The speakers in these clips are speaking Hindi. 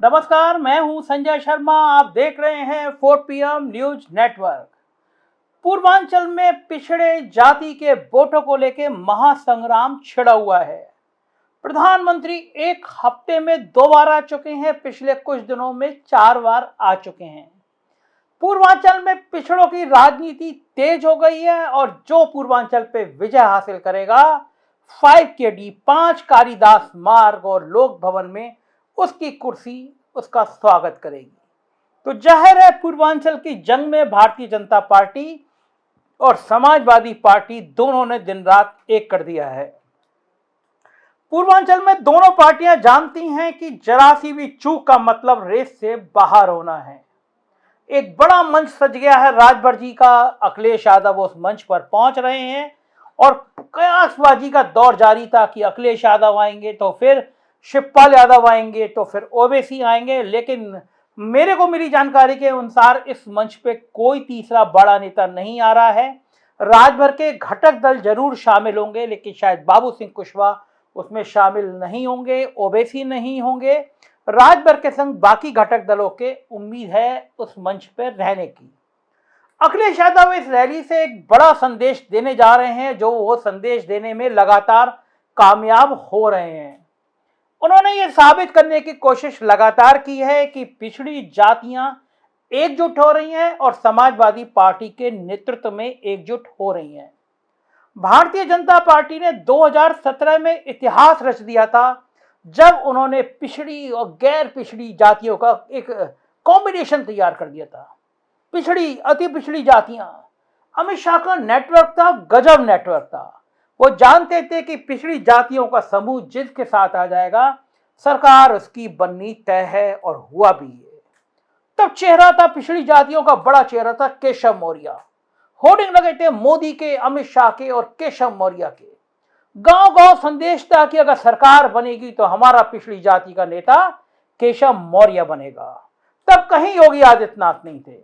नमस्कार, मैं हूं संजय शर्मा। आप देख रहे हैं 4 PM न्यूज नेटवर्क। पूर्वांचल में पिछड़े जाति के वोटों को लेकर महासंग्राम छिड़ा हुआ है। प्रधानमंत्री एक हफ्ते में 2 बार आ चुके हैं, पिछले कुछ दिनों में 4 बार आ चुके हैं। पूर्वांचल में पिछड़ों की राजनीति तेज हो गई है और जो पूर्वांचल पे विजय हासिल करेगा 5KD 5 कालिदास मार्ग और लोक भवन में उसकी कुर्सी उसका स्वागत करेगी। तो जाहिर है पूर्वांचल की जंग में भारतीय जनता पार्टी और समाजवादी पार्टी दोनों ने दिन रात एक कर दिया है। पूर्वांचल में दोनों पार्टियां जानती हैं कि जरा सी भी चूक का मतलब रेस से बाहर होना है। एक बड़ा मंच सज गया है राजभर जी का। अखिलेश यादव उस मंच पर पहुंच रहे हैं और कयासबाजी का दौर जारी था कि अखिलेश यादव आएंगे तो फिर शिवपाल यादव आएंगे तो फिर ओवैसी आएंगे, लेकिन मेरे को मिली जानकारी के अनुसार इस मंच पे कोई तीसरा बड़ा नेता नहीं आ रहा है। राजभर के घटक दल जरूर शामिल होंगे, लेकिन शायद बाबू सिंह कुशवाहा उसमें शामिल नहीं होंगे, ओवैसी नहीं होंगे। राजभर के संग बाकी घटक दलों के उम्मीद है उस मंच पर रहने की। अखिलेश यादव इस रैली से एक बड़ा संदेश देने जा रहे हैं, जो वो संदेश देने में लगातार कामयाब हो रहे हैं। उन्होंने ये साबित करने की कोशिश लगातार की है कि पिछड़ी जातियां एकजुट हो रही हैं और समाजवादी पार्टी के नेतृत्व में एकजुट हो रही हैं। भारतीय जनता पार्टी ने 2017 में इतिहास रच दिया था, जब उन्होंने पिछड़ी और गैर पिछड़ी जातियों का एक कॉम्बिनेशन तैयार कर दिया था। पिछड़ी, अति पिछड़ी जातियां, अमित शाह का नेटवर्क था, गजब नेटवर्क था। वो जानते थे कि पिछड़ी जातियों का समूह जिसके साथ आ जाएगा सरकार उसकी बननी तय है, और हुआ भी है। तब चेहरा था पिछड़ी जातियों का, बड़ा चेहरा था केशव मौर्य। होर्डिंग लगे थे मोदी के, अमित शाह के और केशव मौर्य के। गांव गांव संदेश था कि अगर सरकार बनेगी तो हमारा पिछड़ी जाति का नेता केशव मौर्य बनेगा। तब कहीं योगी आदित्यनाथ नहीं थे।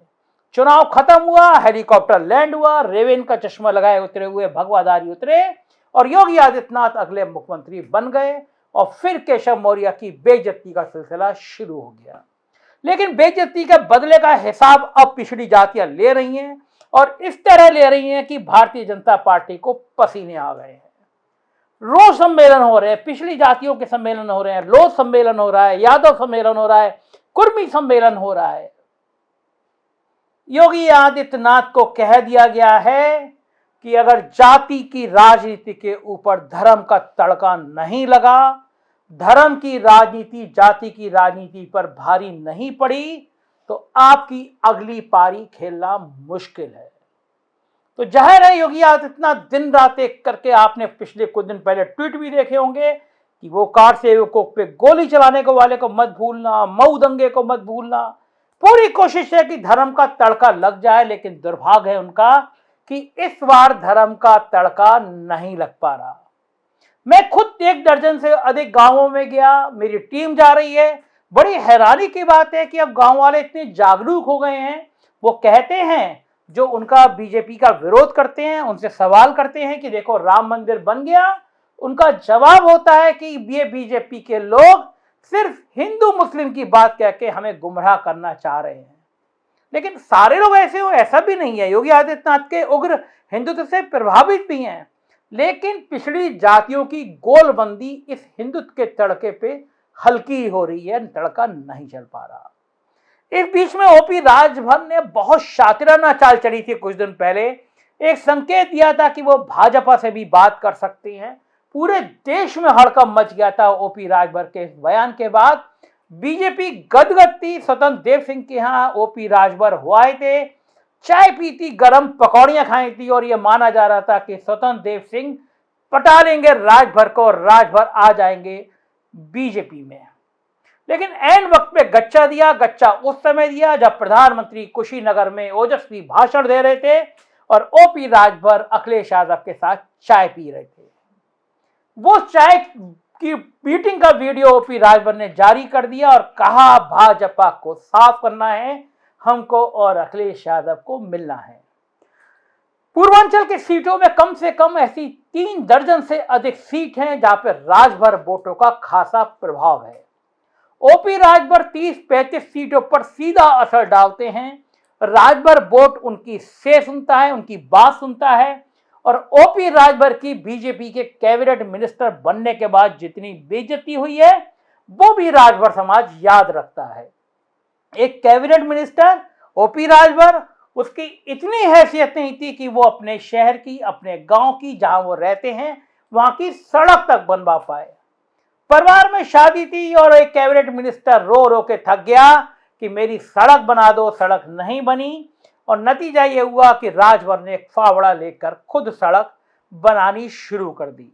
चुनाव खत्म हुआ, हेलीकॉप्टर लैंड हुआ, रेवेन का चश्मा लगाए उतरे हुए भगवाधारी उतरे और योगी आदित्यनाथ अगले मुख्यमंत्री बन गए, और फिर केशव मौर्य की बेइज्जती का सिलसिला शुरू हो गया। लेकिन बेइज्जती के बदले का हिसाब अब पिछड़ी जातियां ले रही हैं, और इस तरह ले रही हैं कि भारतीय जनता पार्टी को पसीने आ गए हैं। रोज सम्मेलन हो रहे हैं, पिछड़ी जातियों के सम्मेलन हो रहे हैं, लोध सम्मेलन हो रहा है, यादव सम्मेलन हो रहा है, कुर्मी सम्मेलन हो रहा है। योगी आदित्यनाथ को कह दिया गया है कि अगर जाति की राजनीति के ऊपर धर्म का तड़का नहीं लगा, धर्म की राजनीति जाति की राजनीति पर भारी नहीं पड़ी, तो आपकी अगली पारी खेलना मुश्किल है। तो जाहिर है योगी आदित्यनाथ दिन रात एक करके, आपने पिछले कुछ दिन पहले ट्वीट भी देखे होंगे कि वो कार सेवकों पे गोली चलाने को वाले को मत भूलना, मऊ दंगे को मत भूलना। पूरी कोशिश है कि धर्म का तड़का लग जाए, लेकिन दुर्भाग्य है उनका कि इस बार धर्म का तड़का नहीं लग पा रहा। मैं खुद 1 दर्जन से अधिक गांवों में गया, मेरी टीम जा रही है। बड़ी हैरानी की बात है कि अब गांव वाले इतने जागरूक हो गए हैं। वो कहते हैं, जो उनका बीजेपी का विरोध करते हैं, उनसे सवाल करते हैं कि देखो राम मंदिर बन गया, उनका जवाब होता है कि ये बीजेपी के लोग सिर्फ हिंदू मुस्लिम की बात कह के हमें गुमराह करना चाह रहे हैं। लेकिन सारे लोग ऐसे हो, ऐसा भी नहीं है। योगी आदित्यनाथ के उग्र हिंदुत्व से प्रभावित भी हैं, लेकिन पिछड़ी जातियों की गोलबंदी इस हिंदुत्व के तड़के पे हल्की हो रही है, तड़का नहीं चल पा रहा। इस बीच में ओपी राजभर ने बहुत शातिराना चाल चली थी। कुछ दिन पहले एक संकेत दिया था कि वो भाजपा से भी बात कर सकती हैं। पूरे देश में हड़कंप मच गया था ओपी राजभर के इस बयान के बाद। बीजेपी गदगद थी। स्वतंत्र देव सिंह के यहाँ ओपी राजभर हुए थे, चाय पी थी, गरम पकौड़ियां खाई थी, और ये माना जा रहा था कि स्वतंत्र देव सिंह पटा लेंगे राजभर को और राजभर आ जाएंगे बीजेपी में। लेकिन ऐन वक्त पे गच्चा दिया। गच्चा उस समय दिया जब प्रधानमंत्री कुशीनगर में ओजस्वी भाषण दे रहे थे और ओपी राजभर अखिलेश यादव के साथ चाय पी रहे थे। वो चाय की मीटिंग का वीडियो ओपी राजभर ने जारी कर दिया और कहा भाजपा को साफ करना है, हमको और अखिलेश यादव को मिलना है। पूर्वांचल की सीटों में कम से कम ऐसी 3 दर्जन से अधिक सीट हैं जहां पर राजभर वोटों का खासा प्रभाव है। ओपी राजभर 30-35 सीटों पर सीधा असर डालते हैं। राजभर वोट उनकी से सुनता है, उनकी बात सुनता है और ओपी राजभर की बीजेपी के कैबिनेट मिनिस्टर बनने के बाद जितनी बेइज्जती हुई है वो भी राजभर समाज याद रखता है। एक कैबिनेट मिनिस्टर ओपी राजभर, उसकी इतनी हैसियत नहीं थी कि वो अपने शहर की, अपने गांव की, जहां वो रहते हैं वहां की सड़क तक बनवा पाए। परिवार में शादी थी और एक कैबिनेट मिनिस्टर रो रो के थक गया कि मेरी सड़क बना दो, सड़क नहीं बनी और नतीजा ये हुआ कि राजभर ने एक फावड़ा लेकर खुद सड़क बनानी शुरू कर दी।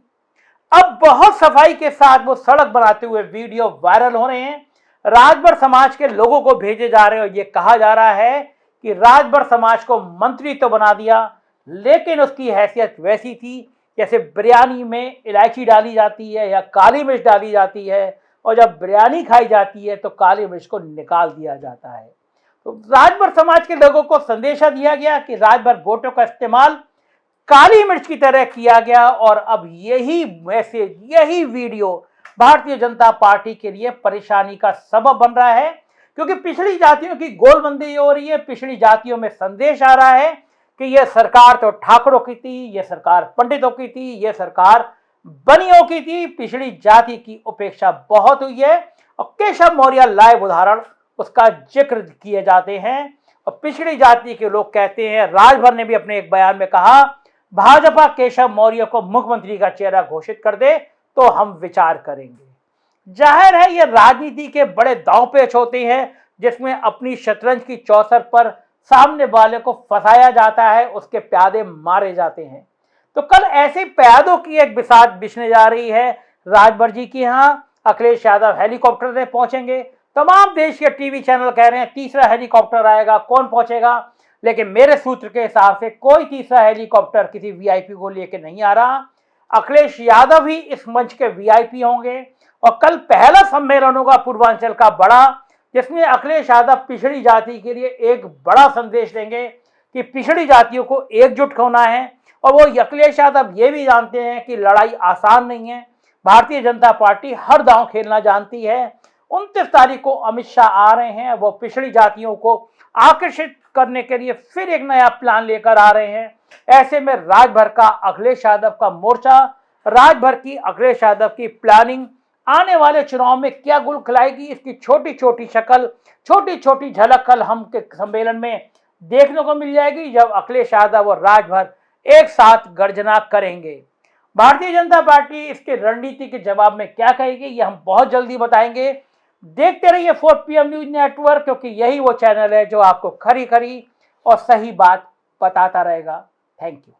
अब बहुत सफाई के साथ वो सड़क बनाते हुए वीडियो वायरल हो रहे हैं। राजभर समाज के लोगों को भेजे जा रहे हैं और ये कहा जा रहा है कि राजभर समाज को मंत्री तो बना दिया लेकिन उसकी हैसियत वैसी थी जैसे बिरयानी में इलायची डाली जाती है या काली मिर्च डाली जाती है और जब बिरयानी खाई जाती है तो काली मिर्च को निकाल दिया जाता है। तो राजभर समाज के लोगों को संदेशा दिया गया कि राजभर वोटों का इस्तेमाल काली मिर्च की तरह किया गया और अब यही मैसेज, यही वीडियो भारतीय जनता पार्टी के लिए परेशानी का सबब बन रहा है क्योंकि पिछड़ी जातियों की गोलबंदी हो रही है। पिछड़ी जातियों में संदेश आ रहा है कि यह सरकार तो ठाकुरों की थी, यह सरकार पंडितों की थी, यह सरकार बनियों की थी, पिछड़ी जाति की उपेक्षा बहुत हुई है। और केशव मौर्य लाइव उदाहरण उसका जिक्र किए जाते हैं और पिछड़ी जाति के लोग कहते हैं, राजभर ने भी अपने एक बयान में कहा, भाजपा केशव मौर्य को मुख्यमंत्री का चेहरा घोषित कर दे तो हम विचार करेंगे। जाहिर है ये राजनीति के बड़े दांव पेच होते हैं जिसमें अपनी शतरंज की चौसर पर सामने वाले को फंसाया जाता है, उसके प्यादे मारे जाते हैं। तो कल ऐसे प्यादों की एक बिसात बिछने जा रही है राजभर जी की। यहाँ अखिलेश यादव हेलीकॉप्टर से पहुंचेंगे। तमाम देश के टीवी चैनल कह रहे हैं तीसरा हेलीकॉप्टर आएगा, कौन पहुंचेगा, लेकिन मेरे सूत्र के हिसाब से कोई तीसरा हेलीकॉप्टर किसी वीआईपी को लेकर नहीं आ रहा। अखिलेश यादव ही इस मंच के वीआईपी होंगे और कल पहला सम्मेलन होगा पूर्वांचल का बड़ा, जिसमें अखिलेश यादव पिछड़ी जाति के लिए एक बड़ा संदेश देंगे कि पिछड़ी जातियों को एकजुट होना है। और वो अखिलेश यादव ये भी जानते हैं कि लड़ाई आसान नहीं है, भारतीय जनता पार्टी हर दांव खेलना जानती है। 29 तारीख को अमित शाह आ रहे हैं, वो पिछड़ी जातियों को आकर्षित करने के लिए फिर एक नया प्लान लेकर आ रहे हैं। ऐसे में राजभर का अखिलेश यादव का मोर्चा, राजभर की अखिलेश यादव की प्लानिंग आने वाले चुनाव में क्या गुल खिलाएगी, इसकी छोटी छोटी शक्ल, छोटी छोटी झलक कल हम के सम्मेलन में देखने को मिल जाएगी जब अखिलेश यादव और राजभर एक साथ गर्जना करेंगे। भारतीय जनता पार्टी इसके रणनीति के जवाब में क्या कहेगी ये हम बहुत जल्दी बताएंगे। देखते रहिए 4 PM न्यूज नेटवर्क, क्योंकि यही वो चैनल है जो आपको खरी खरी और सही बात बताता रहेगा। Thank you.